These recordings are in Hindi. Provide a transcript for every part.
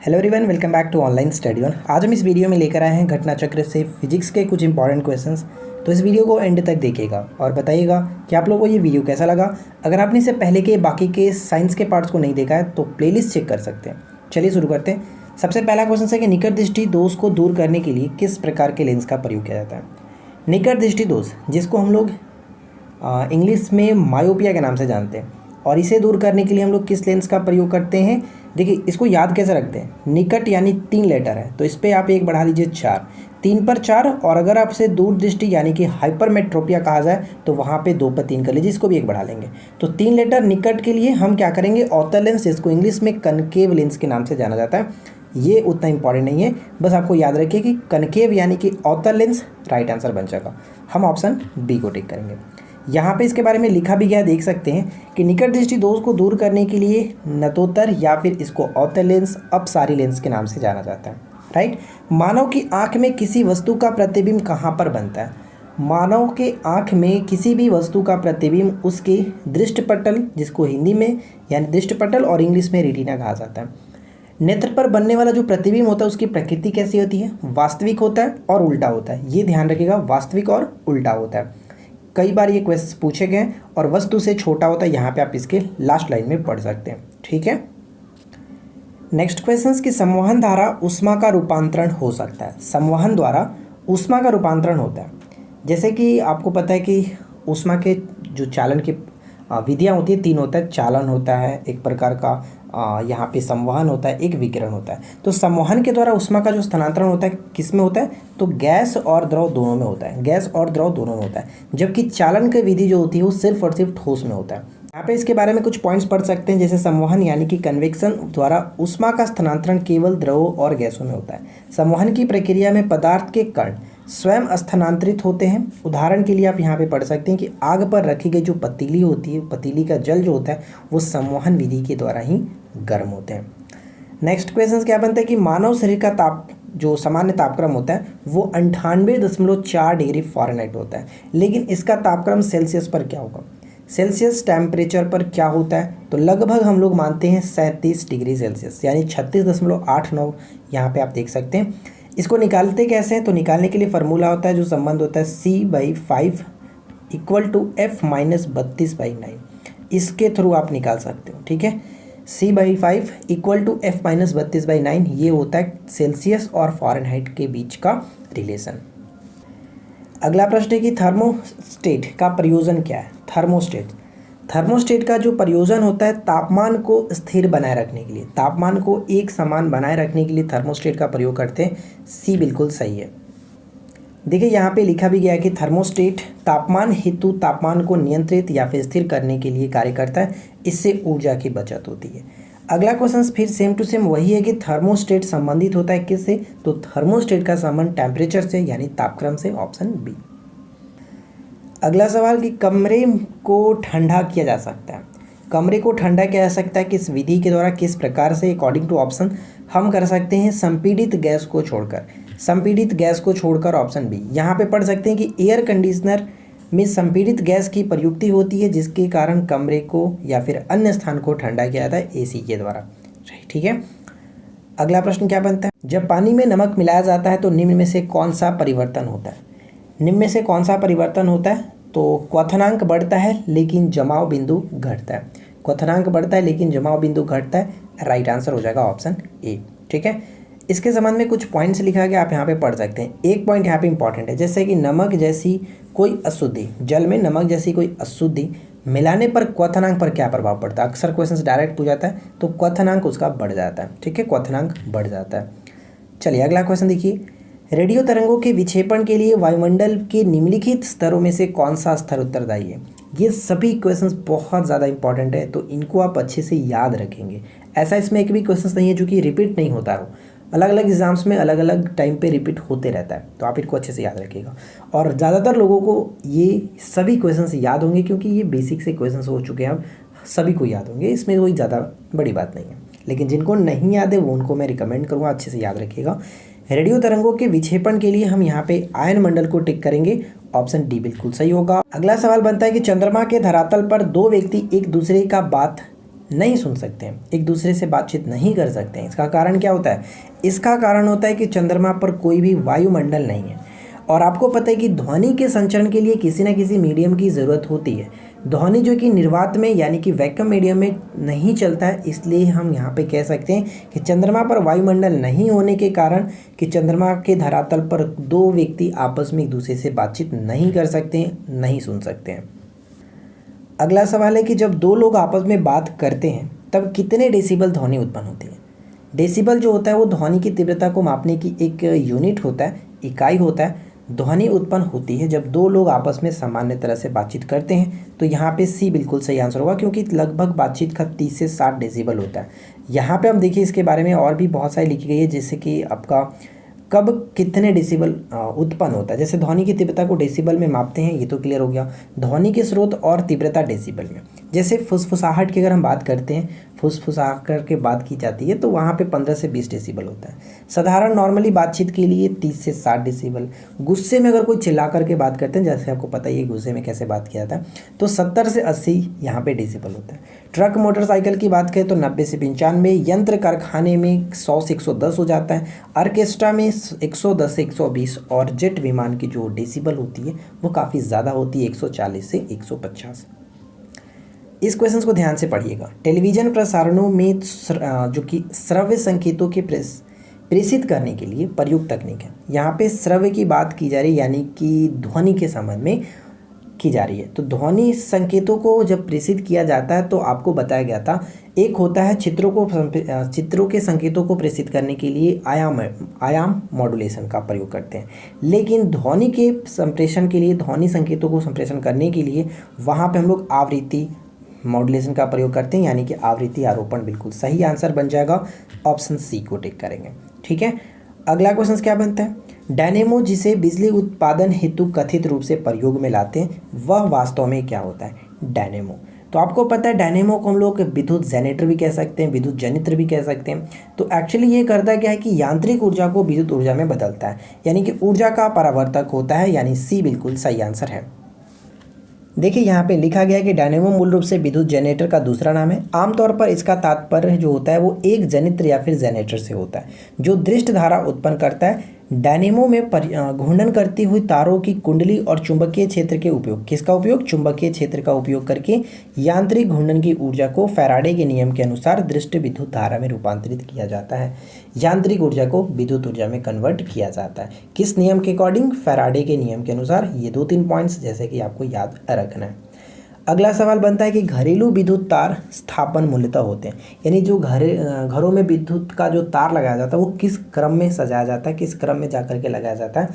Hello everyone, welcome back to online study one. आज हम इस वीडियो में लेकर आए हैं घटना चक्र से फिजिक्स के कुछ इंपॉर्टेंट क्वेश्चंस। तो इस वीडियो को एंड तक देखिएगा और बताइएगा कि आप लोगों को ये वीडियो कैसा लगा। अगर आपने इससे पहले के बाकी के साइंस के पार्ट्स को नहीं देखा है तो प्लेलिस्ट चेक कर सकते हैं। चलिए शुरू करते हैं। सबसे पहला क्वेश्चन है कि निकट दृष्टि दोष को दूर करने के लिए किस प्रकार के लेंस का प्रयोग किया जाता है। निकट दृष्टि दोष, जिसको हम लोग इंग्लिश में मायोपिया के नाम से जानते हैं, और इसे दूर करने के लिए हम लोग किस लेंस का प्रयोग करते हैं। देखिए, इसको याद कैसे रखते हैं। निकट यानी 3 लेटर है, तो इस पर आप 1 बढ़ा लीजिए 4, 3 पर 4। और अगर आपसे दूर दृष्टि यानी कि हाइपरमेट्रोपिया कहा जाए तो वहाँ पे 2 पर 3 कर लीजिए, इसको भी 1 बढ़ा लेंगे। तो 3 लेटर निकट के लिए हम क्या करेंगे, ऑर्थो लेंस, जिसको इंग्लिश में कनकेव लेंस के नाम से जाना जाता है। ये उतना इंपॉर्टेंट नहीं है, बस आपको याद रखिए कि कनकेव यानी कि ऑर्थो लेंस राइट आंसर बन जाएगा। हम ऑप्शन बी को टिक करेंगे। यहाँ पे इसके बारे में लिखा भी गया, देख सकते हैं कि निकट दृष्टि दोष को दूर करने के लिए नतोत्तर या फिर इसको ऑर्थो लेंस, अपसारी लेंस के नाम से जाना जाता है। राइट। मानव की आंख में किसी वस्तु का प्रतिबिंब कहाँ पर बनता है। मानव के आंख में किसी भी वस्तु का प्रतिबिंब उसके दृष्टिपटल, जिसको हिंदी में यानी दृष्टिपटल और इंग्लिश में रेटिना कहा जाता है। नेत्र पर बनने वाला जो प्रतिबिंब होता है उसकी प्रकृति कैसी होती है, वास्तविक होता है और उल्टा होता है। ये ध्यान रखिएगा, वास्तविक और उल्टा होता है। कई बार ये क्वेश्चन पूछे गए और वस्तु से छोटा होता है, यहाँ पे आप इसके लास्ट लाइन में पढ़ सकते हैं। ठीक है। नेक्स्ट क्वेश्चन की संवहन द्वारा ऊष्मा का रूपांतरण हो सकता है। संवहन द्वारा ऊष्मा का रूपांतरण होता है। जैसे कि आपको पता है कि ऊष्मा के जो चालन की विधियाँ होती है, 3 होता है। चालन होता है एक प्रकार का, यहाँ पे संवहन होता है, एक विकिरण होता है। तो संवहन के द्वारा ऊष्मा का जो स्थानांतरण होता है किस में होता है, तो गैस और द्रव दोनों में होता है। गैस और द्रव दोनों में होता है, जबकि चालन की विधि जो होती है वो सिर्फ और सिर्फ ठोस में होता है। यहाँ पे इसके बारे में कुछ पॉइंट्स पढ़ सकते हैं, जैसे संवहन यानी कि कन्वेक्शन द्वारा ऊष्मा का स्थानांतरण केवल द्रवों और गैसों में होता है। संवहन की प्रक्रिया में पदार्थ के कण स्वयं स्थानांतरित होते हैं। उदाहरण के लिए आप यहाँ पे पढ़ सकते हैं कि आग पर रखी गई जो पतीली होती है, पतीली का जल जो होता है वो संवहन विधि के द्वारा ही गर्म होते हैं। नेक्स्ट क्वेश्चन क्या बनता है कि मानव शरीर का ताप, जो सामान्य तापक्रम होता है वो 98.4 डिग्री फ़ारेनहाइट होता है, लेकिन इसका तापक्रम सेल्सियस पर क्या होगा। सेल्सियस टेम्परेचर पर क्या होता है, तो लगभग हम लोग मानते हैं 37 डिग्री सेल्सियस, यानी 36.89। यहाँ पे आप देख सकते हैं। इसको निकालते कैसे हैं, तो निकालने के लिए फार्मूला होता है, जो संबंध होता है C/5 = F - 32/9। इसके थ्रू आप निकाल सकते हो। ठीक है। C/5 = F - 32/9, ये होता है सेल्सियस और फ़ारेनहाइट के बीच का रिलेशन। अगला प्रश्न है कि थर्मोस्टेट का प्रयोजन क्या है। थर्मोस्टेट का जो प्रयोजन होता है तापमान को स्थिर बनाए रखने के लिए, तापमान को एक समान बनाए रखने के लिए थर्मोस्टेट का प्रयोग करते हैं। सी बिल्कुल सही है। देखिए, यहाँ पे लिखा भी गया है कि थर्मोस्टेट तापमान हेतु तापमान को नियंत्रित या फिर स्थिर करने के लिए कार्य करता है। इससे ऊर्जा की बचत होती है। अगला क्वेश्चन फिर सेम टू सेम वही है कि थर्मोस्टेट संबंधित होता है किससे, तो थर्मोस्टेट का संबंध टेम्परेचर से यानी तापक्रम से, ऑप्शन बी। अगला सवाल कि कमरे को ठंडा किया जा सकता है। कमरे को ठंडा किया जा सकता है किस विधि के द्वारा, किस प्रकार से, अकॉर्डिंग टू ऑप्शन हम कर सकते हैं संपीड़ित गैस को छोड़कर। संपीड़ित गैस को छोड़कर, ऑप्शन बी। यहाँ पे पढ़ सकते हैं कि एयर कंडीशनर में संपीड़ित गैस की प्रयुक्ति होती है, जिसके कारण कमरे को या फिर अन्य स्थान को ठंडा किया जाता है एसी के द्वारा। ठीक है। अगला प्रश्न क्या बनता है, जब पानी में नमक मिलाया जाता है तो निम्न में से कौन सा परिवर्तन होता है। निम्न में से कौन सा परिवर्तन होता है, तो क्वथनांक बढ़ता है लेकिन जमाव बिंदु घटता है। क्वथनांक बढ़ता है लेकिन जमाव बिंदु घटता है। राइट आंसर हो जाएगा ऑप्शन ए। ठीक है। इसके संबंध में कुछ पॉइंट्स लिखा गया, आप यहाँ पे पढ़ सकते हैं। एक पॉइंट यहाँ पे इंपॉर्टेंट है, जैसे कि नमक जैसी कोई अशुद्धि, जल में नमक जैसी कोई अशुद्धि मिलाने पर क्वथनांक पर क्या प्रभाव पड़ता है। अक्सर क्वेश्चन डायरेक्ट पूछ जाता है, तो क्वथनांक उसका बढ़ जाता है। ठीक है, क्वथनांक बढ़ जाता है। चलिए अगला क्वेश्चन देखिए, रेडियो तरंगों के विक्षेपण के लिए वायुमंडल के निम्नलिखित स्तरों में से कौन सा स्तर उत्तरदायी है। ये सभी क्वेश्चंस बहुत ज़्यादा इंपॉर्टेंट है, तो इनको आप अच्छे से याद रखेंगे। ऐसा इसमें एक भी क्वेश्चंस नहीं है जो कि रिपीट नहीं होता हो। अलग अलग एग्जाम्स में अलग अलग टाइम पे रिपीट होते रहता है, तो आप इनको अच्छे से याद रखिएगा। और ज़्यादातर लोगों को ये सभी क्वेश्चंस याद होंगे, क्योंकि ये बेसिक से क्वेश्चंस हो चुके हैं, अब सभी को याद होंगे, इसमें कोई ज़्यादा बड़ी बात नहीं है। लेकिन जिनको नहीं याद है वो उनको मैं रिकमेंड करूँगा अच्छे से याद रखिएगा। रेडियो तरंगों के विक्षेपण के लिए हम यहाँ पे आयन मंडल को टिक करेंगे, ऑप्शन डी बिल्कुल सही होगा। अगला सवाल बनता है कि चंद्रमा के धरातल पर 2 व्यक्ति एक दूसरे का बात नहीं सुन सकते हैं, एक दूसरे से बातचीत नहीं कर सकते हैं। इसका कारण क्या होता है? इसका कारण होता है कि चंद्रमा पर कोई भी वायुमंडल नहीं है। और आपको पता है कि ध्वनि के संचरण के लिए किसी न किसी मीडियम की ज़रूरत होती है। ध्वनि जो कि निर्वात में यानी कि वैक्यूम मीडियम में नहीं चलता है, इसलिए हम यहाँ पे कह सकते हैं कि चंद्रमा पर वायुमंडल नहीं होने के कारण कि चंद्रमा के धरातल पर दो व्यक्ति आपस में एक दूसरे से बातचीत नहीं कर सकते हैं, नहीं सुन सकते हैं। अगला सवाल है कि जब दो लोग आपस में बात करते हैं तब कितने डेसिबल ध्वनि उत्पन्न होती है? डेसिबल जो होता है वो ध्वनि की तीव्रता को मापने की एक यूनिट होता है, इकाई होता है। ध्वनि उत्पन्न होती है जब दो लोग आपस में सामान्य तरह से बातचीत करते हैं। तो यहाँ पे सी बिल्कुल सही आंसर होगा, क्योंकि लगभग बातचीत का 30 से 60 डेसिबल होता है। यहाँ पे हम देखिए इसके बारे में और भी बहुत सारी लिखी गई है, जैसे कि आपका कब कितने डेसिबल उत्पन्न होता है। जैसे ध्वनि की तीव्रता को डेसिबल में मापते हैं, ये तो क्लियर हो गया। ध्वनि के स्रोत और तीव्रता डेसिबल में। जैसे फुसफुसाहट की अगर हम बात करते हैं, फुसफुसा करके बात की जाती है, तो वहाँ पे 15 से 20 डेसिबल होता है। साधारण नॉर्मली बातचीत के लिए 30 से 60 डेसिबल। गुस्से में अगर कोई चिल्ला करके बात करते हैं, जैसे आपको पता ही है गुस्से में कैसे बात किया जाता है, तो 70 से 80 यहाँ पे डेसिबल होता है। ट्रक मोटरसाइकिल की बात करें तो 90 से 95। यंत्र कारखाने में 100 से 110 हो जाता है। ऑर्केस्ट्रा में 110 से 120। और जेट विमान की जो डेसिबल होती है वो काफ़ी ज़्यादा होती है, 140 से 150। इस क्वेश्चन को ध्यान से पढ़िएगा। टेलीविज़न प्रसारणों में जो कि श्रव्य संकेतों के प्रेषित करने के लिए प्रयुक्त तकनीक है। यहाँ पे श्रव्य की बात की जा रही है, यानी कि ध्वनि के संबंध में की जा रही है। तो ध्वनि संकेतों को जब प्रेषित किया जाता है तो आपको बताया गया था, एक होता है चित्रों के संकेतों को प्रेषित करने के लिए आयाम मॉड्यूलेशन का प्रयोग करते हैं। लेकिन ध्वनि के संप्रेषण के लिए, ध्वनि संकेतों को संप्रेषण करने के लिए वहाँ पे हम लोग आवृत्ति मॉड्यूलेशन का प्रयोग करते हैं, यानी कि आवृत्ति आरोपण बिल्कुल सही आंसर बन जाएगा। ऑप्शन सी को टिक करेंगे। ठीक है, अगला क्वेश्चन क्या बनता है? डायनेमो जिसे बिजली उत्पादन हेतु कथित रूप से प्रयोग में लाते हैं, वह वास्तव में क्या होता है? डायनेमो। तो आपको पता है डायनेमो को हम लोग विद्युत जनरेटर भी कह सकते हैं, विद्युत जनित्र भी कह सकते हैं। तो एक्चुअली ये करता क्या है कि यांत्रिक ऊर्जा को विद्युत ऊर्जा में बदलता है, यानी कि ऊर्जा का परावर्तक होता है, यानी सी बिल्कुल सही आंसर है। देखिए यहाँ पे लिखा गया है कि डायनेमो मूल रूप से विद्युत जनरेटर का दूसरा नाम है। आमतौर पर इसका तात्पर्य जो होता है वो एक जनित्र या फिर जनरेटर से होता है जो दृष्ट धारा उत्पन्न करता है। डायनेमो में घूर्णन करती हुई तारों की कुंडली और चुंबकीय क्षेत्र के उपयोग, किसका उपयोग? चुंबकीय क्षेत्र का उपयोग करके यांत्रिक घूर्णन की ऊर्जा को फैराडे के नियम के अनुसार दृष्ट विद्युत धारा में रूपांतरित किया जाता है। यांत्रिक ऊर्जा को विद्युत ऊर्जा में कन्वर्ट किया जाता है। किस नियम के अकॉर्डिंग? फैराडे के नियम के अनुसार। ये 2-3 पॉइंट्स जैसे कि आपको याद रखना है। अगला सवाल बनता है कि घरेलू विद्युत तार स्थापन मूलतः होते हैं, यानी जो घरों में विद्युत का जो तार लगाया जाता है वो किस क्रम में सजाया जाता है, किस क्रम में जाकर के लगाया जाता है?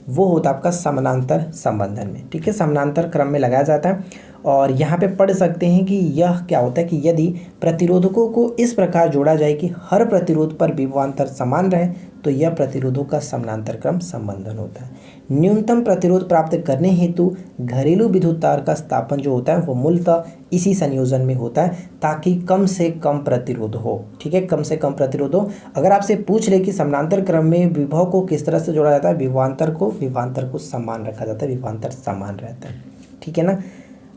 वो होता है आपका समानांतर संबंधन में। ठीक है, समानांतर क्रम में लगाया जाता है। और यहाँ पे पढ़ सकते हैं कि यह क्या होता है कि यदि प्रतिरोधकों को इस प्रकार जोड़ा जाए कि हर प्रतिरोध पर विभवांतर समान रहे तो यह प्रतिरोधों का समानांतर क्रम संबंधन होता है। न्यूनतम प्रतिरोध प्राप्त करने हेतु घरेलू विद्युत तार का स्थापन जो होता है वो मूलतः इसी संयोजन में होता है ताकि कम से कम प्रतिरोध हो। ठीक है, कम से कम प्रतिरोध हो। अगर आपसे पूछ ले कि समानांतर क्रम में विभव को किस तरह से जोड़ा जाता है, विभवांतर को समान रखा जाता है, विभवांतर समान रहता है। ठीक है ना।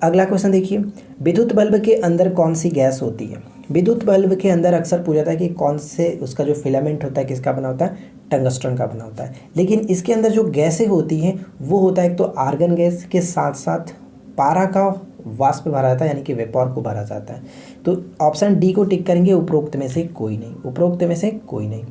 अगला क्वेश्चन देखिए, विद्युत बल्ब के अंदर कौन सी गैस होती है? विद्युत बल्ब के अंदर अक्सर पूछा जाता है कि कौन से उसका जो फिलामेंट होता है किसका बना होता है? टंगस्टन का बना होता है। लेकिन इसके अंदर जो गैसें होती हैं वो होता है एक तो आर्गन गैस के साथ साथ पारा का वाष्प भरा जाता है, यानी कि वेपर को भरा जाता है। तो ऑप्शन डी को टिक करेंगे, उपरोक्त में से कोई नहीं, उपरोक्त में से कोई नहीं।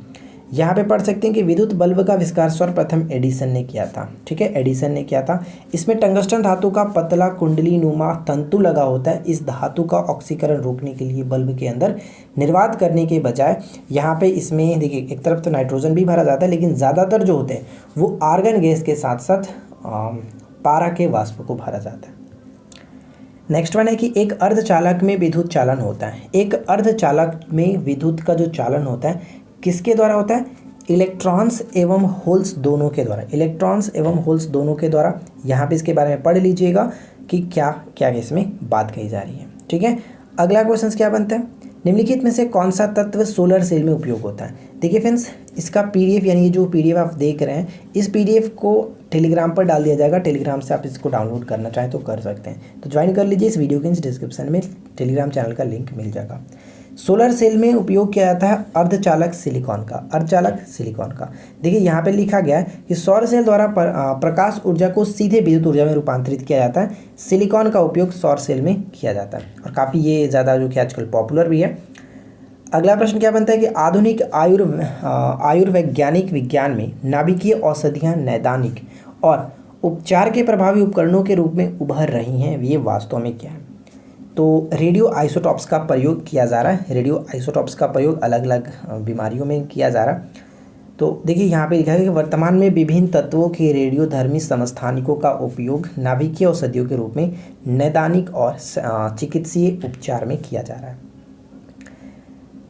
यहाँ पे पढ़ सकते हैं कि विद्युत बल्ब का आविष्कार सर्वप्रथम एडिसन ने किया था। ठीक है, एडिसन ने किया था। इसमें टंगस्टन धातु का पतला कुंडली नुमा तंतु लगा होता है। इस धातु का ऑक्सीकरण रोकने के लिए बल्ब के अंदर निर्वात करने के बजाय यहाँ पे इसमें देखिए एक तरफ तो नाइट्रोजन भी भरा जाता है, लेकिन ज़्यादातर जो होते हैं वो आर्गन गैस के साथ साथ पारा के वाष्प को भरा जाता है। नेक्स्ट वन है कि एक अर्धचालक में विद्युत चालन होता है। एक अर्धचालक में विद्युत का जो चालन होता है किसके द्वारा होता है? इलेक्ट्रॉन्स एवं होल्स दोनों के द्वारा। इलेक्ट्रॉन्स एवं होल्स दोनों के द्वारा। यहाँ पे इसके बारे में पढ़ लीजिएगा कि क्या क्या इसमें बात कही जा रही है। ठीक है, अगला क्वेश्चन क्या बनता है? निम्नलिखित में से कौन सा तत्व सोलर सेल में उपयोग होता है। देखिए फ्रेंड्स, इसका पीडीएफ यानी ये जो पीडीएफ आप देख रहे हैं, इस पीडीएफ को टेलीग्राम पर डाल दिया जाएगा। टेलीग्राम से आप इसको डाउनलोड करना चाहें तो कर सकते हैं। तो ज्वाइन कर लीजिए, इस वीडियो के डिस्क्रिप्शन में टेलीग्राम चैनल का लिंक मिल जाएगा। सोलर सेल में उपयोग किया जाता है अर्धचालक सिलिकॉन का। अर्धचालक सिलिकॉन का देखिए यहाँ पे लिखा गया है कि सौर सेल द्वारा प्रकाश ऊर्जा को सीधे विद्युत ऊर्जा में रूपांतरित किया जाता है। सिलिकॉन का उपयोग सौर सेल में किया जाता है और काफ़ी ये ज़्यादा जो कि आजकल पॉपुलर भी है। अगला प्रश्न क्या बनता है कि आधुनिक आयुर्वैज्ञानिक विज्ञान में नाभिकीय औषधियाँ नैदानिक और उपचार के प्रभावी उपकरणों के रूप में उभर रही हैं, ये वास्तव में क्या है। तो रेडियो आइसोटॉप्स का प्रयोग किया जा रहा है। रेडियो आइसोटॉप्स का प्रयोग अलग अलग बीमारियों में किया जा रहा है। तो देखिए यहाँ पे लिखा है कि वर्तमान में विभिन्न तत्वों के रेडियोधर्मी समस्थानिकों का उपयोग नाभिकीय औषधियों के रूप में नैदानिक और चिकित्सीय उपचार में किया जा रहा है।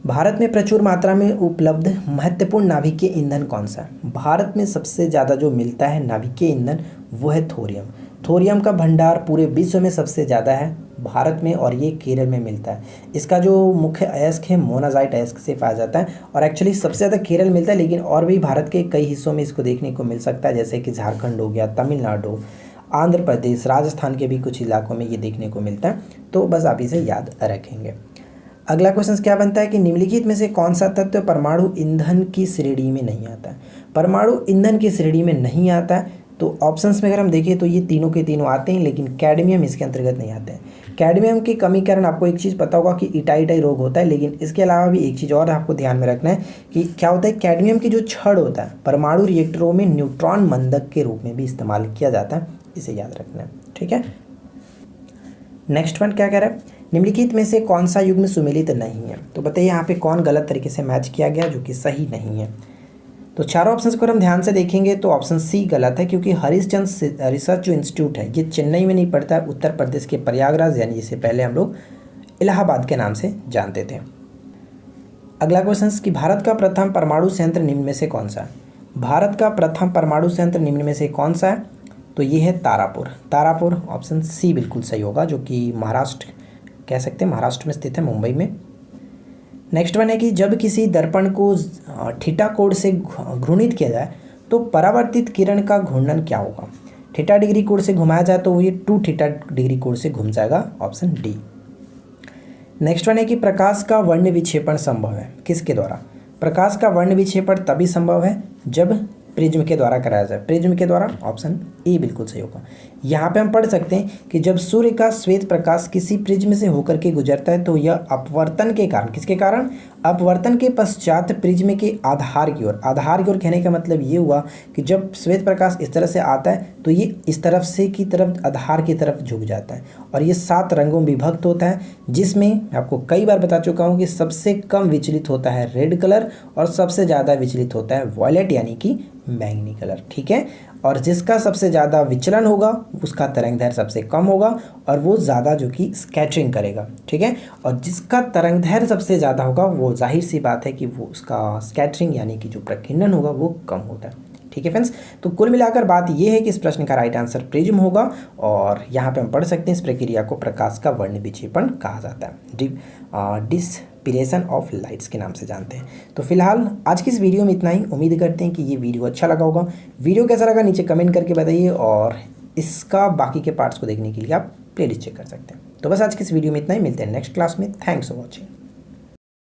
भारत में प्रचुर मात्रा में उपलब्ध महत्वपूर्ण नाभिकीय ईंधन कौन सा है। भारत में सबसे ज़्यादा जो मिलता है नाभिकीय ईंधन वो है थोरियम। थोरियम का भंडार पूरे विश्व में सबसे ज़्यादा है भारत में और ये केरल में मिलता है। इसका जो मुख्य अयस्क है मोनाजाइट अयस्क से पाया जाता है और एक्चुअली सबसे ज़्यादा केरल मिलता है, लेकिन और भी भारत के कई हिस्सों में इसको देखने को मिल सकता है, जैसे कि झारखंड हो गया, तमिलनाडु, आंध्र प्रदेश, राजस्थान के भी कुछ इलाकों में ये देखने को मिलता है। तो बस आप इसे याद रखेंगे। अगला क्वेश्चन क्या बनता है कि निम्नलिखित में से कौन सा तत्व परमाणु ईंधन की श्रेणी में नहीं आता है। परमाणु ईंधन की श्रेणी में नहीं आता है तो ऑप्शंस में अगर हम देखें तो ये तीनों के तीनों आते हैं, लेकिन कैडमियम इसके अंतर्गत नहीं आते हैं। कैडमियम की कमी के कारण आपको एक चीज़ पता होगा कि इटाई रोग होता है, लेकिन इसके अलावा भी एक चीज़ और आपको ध्यान में रखना है कि क्या होता है, कैडमियम की जो छड़ होता है परमाणु रिएक्टरों में न्यूट्रॉन मंदक के रूप में भी इस्तेमाल किया जाता है, इसे याद रखना है। ठीक है, नेक्स्ट वन क्या कह रहा है, निम्नलिखित में से कौन सा युग्म सुमेलित नहीं है। तो बताइए यहाँ पे कौन गलत तरीके से मैच किया गया जो कि सही नहीं है। तो चारों ऑप्शंस को हम ध्यान से देखेंगे तो ऑप्शन सी गलत है, क्योंकि हरिश्चंद रिसर्च जो इंस्टीट्यूट है ये चेन्नई में नहीं पड़ता है, उत्तर प्रदेश के प्रयागराज यानी जिसे पहले हम लोग इलाहाबाद के नाम से जानते थे। अगला क्वेश्चन कि भारत का प्रथम परमाणु संयंत्र निम्न में से कौन सा है। भारत का प्रथम परमाणु संयंत्र निम्न में से कौन सा है, तो ये है तारापुर। तारापुर ऑप्शन सी बिल्कुल सही होगा, जो कि महाराष्ट्र कह सकते हैं, महाराष्ट्र में स्थित है, मुंबई में। नेक्स्ट वन है कि जब किसी दर्पण को थीटा कोण से घूर्णित किया जाए तो परावर्तित किरण का घूर्णन क्या होगा। थीटा डिग्री कोण से घुमाया जाए तो ये 2 थीटा डिग्री कोण से घूम जाएगा, ऑप्शन डी। नेक्स्ट वन है कि प्रकाश का वर्ण विक्षेपण संभव है किसके द्वारा। प्रकाश का वर्ण विक्षेपण तभी संभव है जब प्रिज्म के द्वारा कराया जाए। प्रिज्म के द्वारा, ऑप्शन ए बिल्कुल सही होगा। यहाँ पे हम पढ़ सकते हैं कि जब सूर्य का श्वेत प्रकाश किसी प्रिज्म से होकर के गुजरता है तो यह अपवर्तन के कारण, किसके कारण, अपवर्तन के पश्चात प्रिज्म के आधार की ओर, आधार की ओर कहने का मतलब ये हुआ कि जब श्वेत प्रकाश इस तरह से आता है तो ये इस तरफ से की तरफ आधार की तरफ झुक जाता है और ये 7 रंगों में विभक्त होता है, जिसमें आपको कई बार बता चुका हूँ कि सबसे कम विचलित होता है रेड कलर और सबसे ज़्यादा विचलित होता है वॉयलेट यानी कि बैंगनी कलर। ठीक है, और जिसका सबसे ज़्यादा विचलन होगा उसका तरंगदैर्घ्य सबसे कम होगा और वो ज़्यादा जो कि स्कैटरिंग करेगा। ठीक है, और जिसका तरंगदैर्घ्य सबसे ज़्यादा होगा वो जाहिर सी बात है कि वो उसका स्कैटरिंग यानी कि जो प्रकीर्णन होगा वो कम होता है। ठीक है फ्रेंड्स, तो कुल मिलाकर बात ये है कि इस प्रश्न का राइट आंसर प्रिज्म होगा और यहाँ पे हम पढ़ सकते हैं इस प्रक्रिया को प्रकाश का वर्ण विक्षेपण कहा जाता है, डिस्पिरेशन ऑफ लाइट्स के नाम से जानते हैं। तो फिलहाल आज की इस वीडियो में इतना ही। उम्मीद करते हैं कि ये वीडियो अच्छा लगा होगा। वीडियो कैसा लगा नीचे कमेंट करके बताइए और इसका बाकी के पार्ट्स को देखने के लिए आप प्लेलिस्ट चेक कर सकते हैं। तो बस आज की इस वीडियो में इतना ही, मिलते हैं नेक्स्ट क्लास में। Thanks for watching.